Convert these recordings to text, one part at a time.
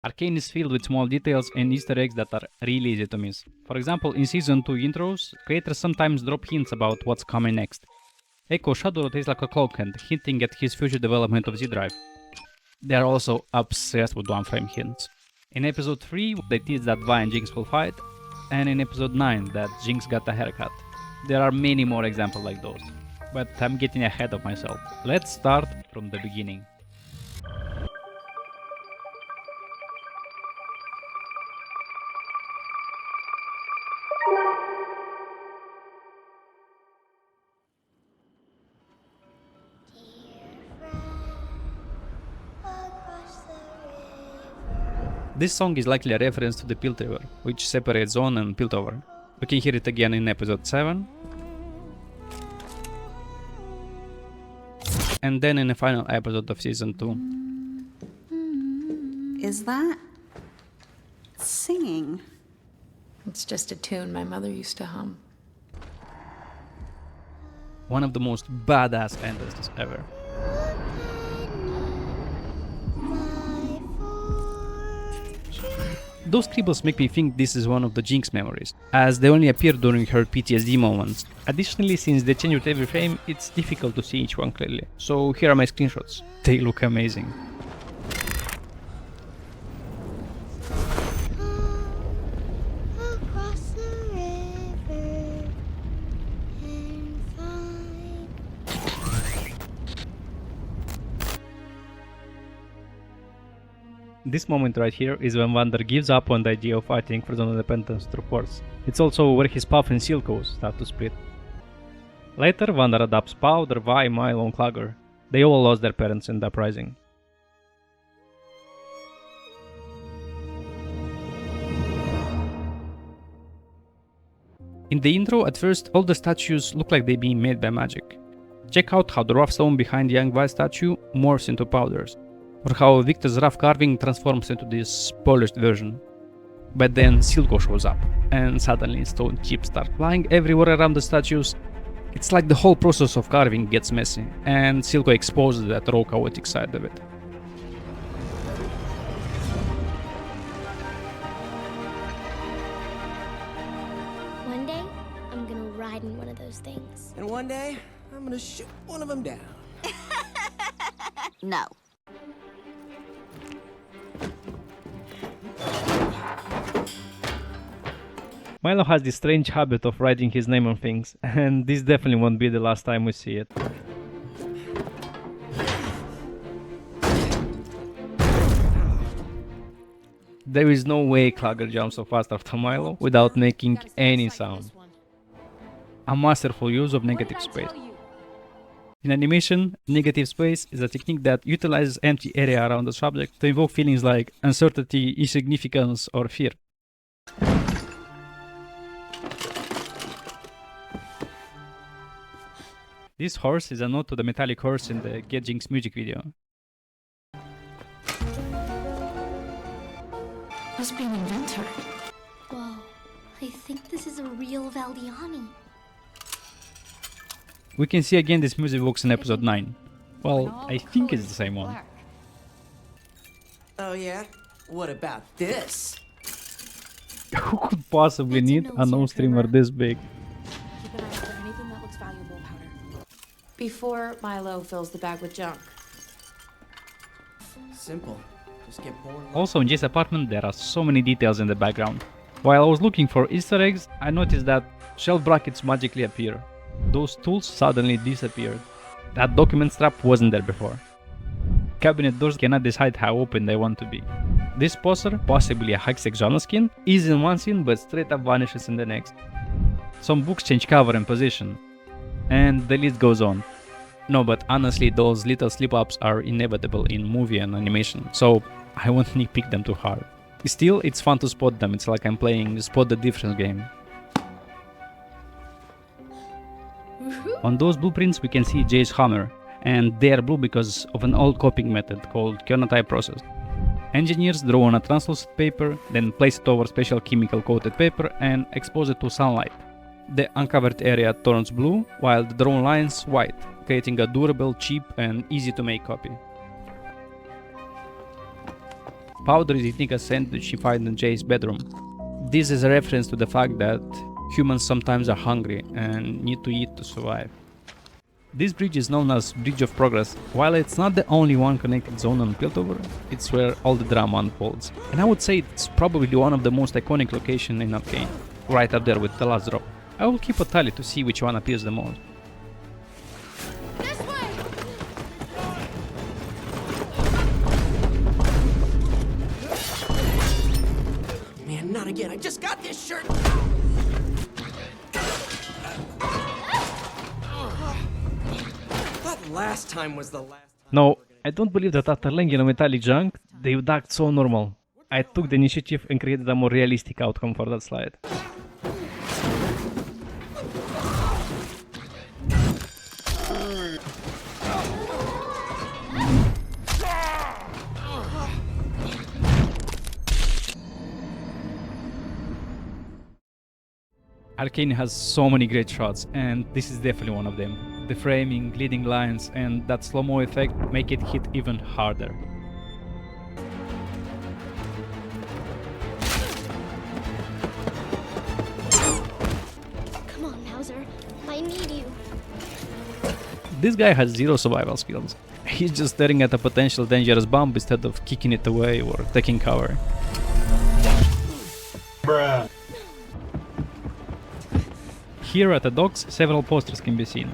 Arcane is filled with small details and Easter eggs that are really easy to miss. For example, in Season 2 intros, creators sometimes drop hints about what's coming next. Ekko shadow rotates like a cloak and hinting at his future development of Z-Drive. They are also obsessed with one-frame hints. In episode 3, they tease that Vi and Jinx will fight, and in episode 9 that Jinx got a haircut. There are many more examples like those, but I'm getting ahead of myself. Let's start from the beginning. This song is likely a reference to the piltover, which separates zaun and piltover. We can hear it again in episode 7, and then in the final episode of season 2. Is that singing? It's just a tune my mother used to hum. One of the most badass entrances ever. Those scribbles make me think this is one of the Jinx memories, as they only appear during her PTSD moments. Additionally, since they change with every frame, it's difficult to see each one clearly. So here are my screenshots. They look amazing. This moment right here is when Wander gives up on the idea of fighting for zone independence through force. It's also where his Puff and Silco start to split. Later, Wander adopts Powder, Vi, Milo and Clagger. They all lost their parents in the uprising. In the intro, at first, all the statues look like they're being made by magic. Check out how the rough stone behind the young Vi statue morphs into powders, or how Viktor's rough carving transforms into this polished version. But then Silco shows up, and suddenly stone chips start flying everywhere around the statues. It's like the whole process of carving gets messy, and Silco exposes that raw chaotic side of it. One day, I'm gonna ride in one of those things. And one day, I'm gonna shoot one of them down. No. Milo has this strange habit of writing his name on things, and this definitely won't be the last time we see it. There is no way Clagger jumps so fast after Milo without making any sound. A masterful use of negative space. In animation, negative space is a technique that utilizes empty area around the subject to evoke feelings like uncertainty, insignificance, or fear. This horse is a nod to the metallic horse in the Get Jinx music video. Must be an inventor. Whoa, I think this is a real Valdiani. We can see again this music box in episode 9. Well, I think it's the same one. Oh yeah? What about this? Who could possibly need a no streamer this big? Keep an eye out for anything that looks valuable, Powder. Before Milo fills the bag with junk. Simple. Just get bored. Also in Jayce's apartment there are so many details in the background. While I was looking for Easter eggs, I noticed that shelf brackets magically appear. Those tools suddenly disappeared. That document strap wasn't there before. Cabinet doors cannot decide how open they want to be. This poster, possibly a Hexagonal skin, is in one scene but straight up vanishes in the next. Some books change cover and position. And the list goes on. No, but honestly those little slip-ups are inevitable in movie and animation, so I won't nitpick them too hard. Still, it's fun to spot them, it's like I'm playing Spot the Difference game. On those blueprints we can see Jayce's hammer, and they are blue because of an old copying method called Kernotype process. Engineers draw on a translucent paper, then place it over special chemical coated paper and expose it to sunlight. The uncovered area turns blue, while the drawn lines white, creating a durable, cheap and easy to make copy. Powder is eating a sandwich she finds in Jayce's bedroom. This is a reference to the fact that humans sometimes are hungry and need to eat to survive. This bridge is known as Bridge of Progress. While it's not the only one connected zone on Piltover, it's where all the drama unfolds. And I would say it's probably one of the most iconic locations in Arcane, right up there with the last drop. I will keep a tally to see which one appears the most. This way! Man, not again. I just got this shirt. That last time was the last time. No, I don't believe that after landing on metallic junk, they would act so normal. I took the initiative and created a more realistic outcome for that slide. Arcane has so many great shots, and this is definitely one of them. The framing, leading lines, and that slow-mo effect make it hit even harder. Come on, Bowser. I need you. This guy has zero survival skills. He's just staring at a potential dangerous bomb instead of kicking it away or taking cover. Bruh. Here at the docks, several posters can be seen.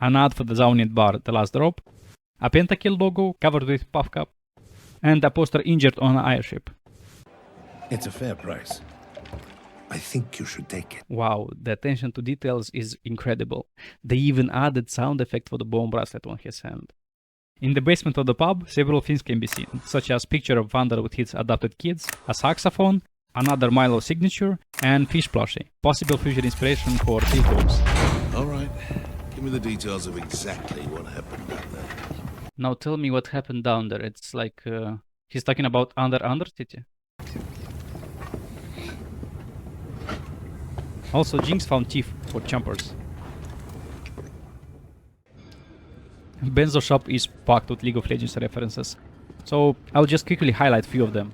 An ad for the zaun bar, the last drop, a pentakill logo covered with puff cup, and a poster injured on an airship. It's a fair price. I think you should take it. Wow, the attention to details is incredible. They even added sound effect for the bone bracelet on his hand. In the basement of the pub, several things can be seen, such as picture of Vander with his adopted kids, a saxophone, another Milo signature, and fish plushie, possible future inspiration for silcos. Alright, give me the details of exactly what happened down there. Now tell me what happened down there. It's like he's talking about Undercity. Also, Jinx found teeth for chompers. Benzo shop is packed with League of Legends references, so I'll just quickly highlight few of them.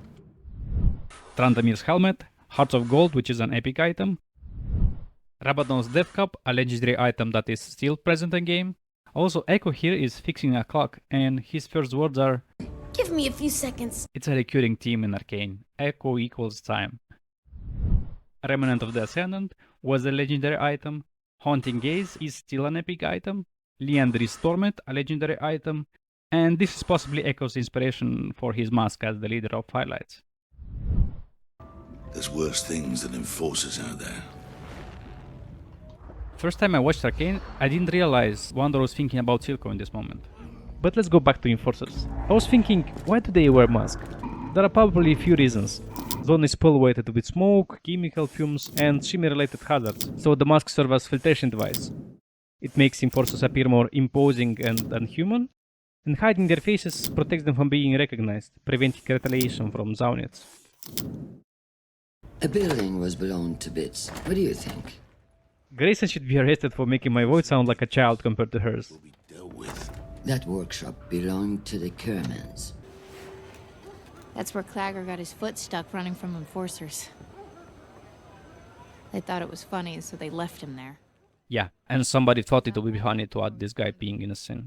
Trandamir's helmet, Hearts of Gold, which is an epic item, Rabadon's Death Cup, a legendary item that is still present in game. Also, Ekko here is fixing a clock, and his first words are, Give me a few seconds. it's a recurring theme in Arcane, Ekko equals time. Remnant of the Ascendant was a legendary item, Haunting Gaze is still an epic item, Liandry's Torment, a legendary item, and this is possibly Ekko's inspiration for his mask as the leader of Firelights. There's worse things than enforcers out there. First time I watched Arcane, I didn't realize Wander was thinking about Silco in this moment. But let's go back to Enforcers. I was thinking, why do they wear masks? There are probably a few reasons. Zone is polluted with smoke, chemical fumes, and shimmy-related hazards, so the masks serve as filtration device. It makes Enforcers appear more imposing and unhuman, and hiding their faces protects them from being recognized, preventing retaliation from Zaunites. A building was blown to bits. What do you think? Grayson should be arrested for making my voice sound like a child compared to hers. Will be dealt with. That workshop belonged to the Kermans. That's where Clagger got his foot stuck running from enforcers. They thought it was funny, so they left him there. Yeah, and somebody thought it would be funny to add this guy being innocent.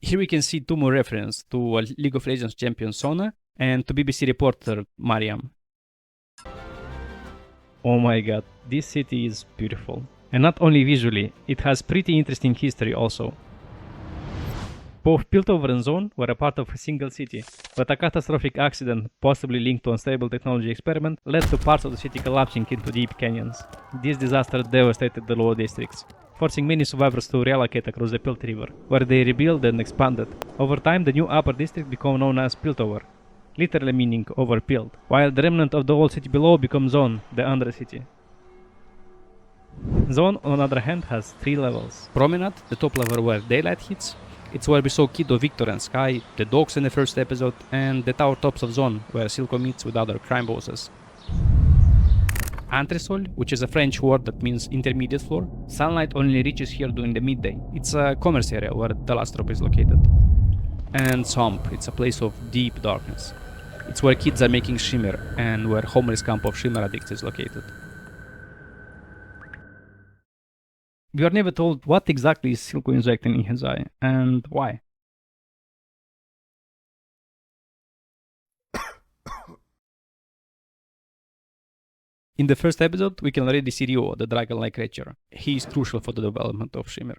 Here we can see two more references to League of Legends champion Sona and to BBC reporter Mariam. Oh my god, this city is beautiful. And not only visually, it has pretty interesting history also. Both Piltover and Zaun were a part of a single city, but a catastrophic accident, possibly linked to an unstable technology experiment, led to parts of the city collapsing into deep canyons. This disaster devastated the lower districts, forcing many survivors to relocate across the Pilt River, where they rebuilt and expanded. Over time, the new upper district became known as Piltover, literally meaning over Pilt, while the remnant of the old city below becomes Zaun, the Undercity. Zaun, on the other hand, has 3 levels. Promenade, the top level where daylight hits. It's where we saw Kido, Viktor and Sky, the dogs in the first episode, and the tower tops of Zaun, where Silco meets with other crime bosses. Entresol, which is a French word that means intermediate floor. Sunlight only reaches here during the midday. It's a commerce area where the last drop is located. And Swamp, it's a place of deep darkness. It's where kids are making shimmer and where Homer's camp of shimmer addicts is located. We are never told what exactly is Silco injecting in his eye and why. In the first episode, we can already see Rio, the dragon-like creature. He is crucial for the development of Shimmer.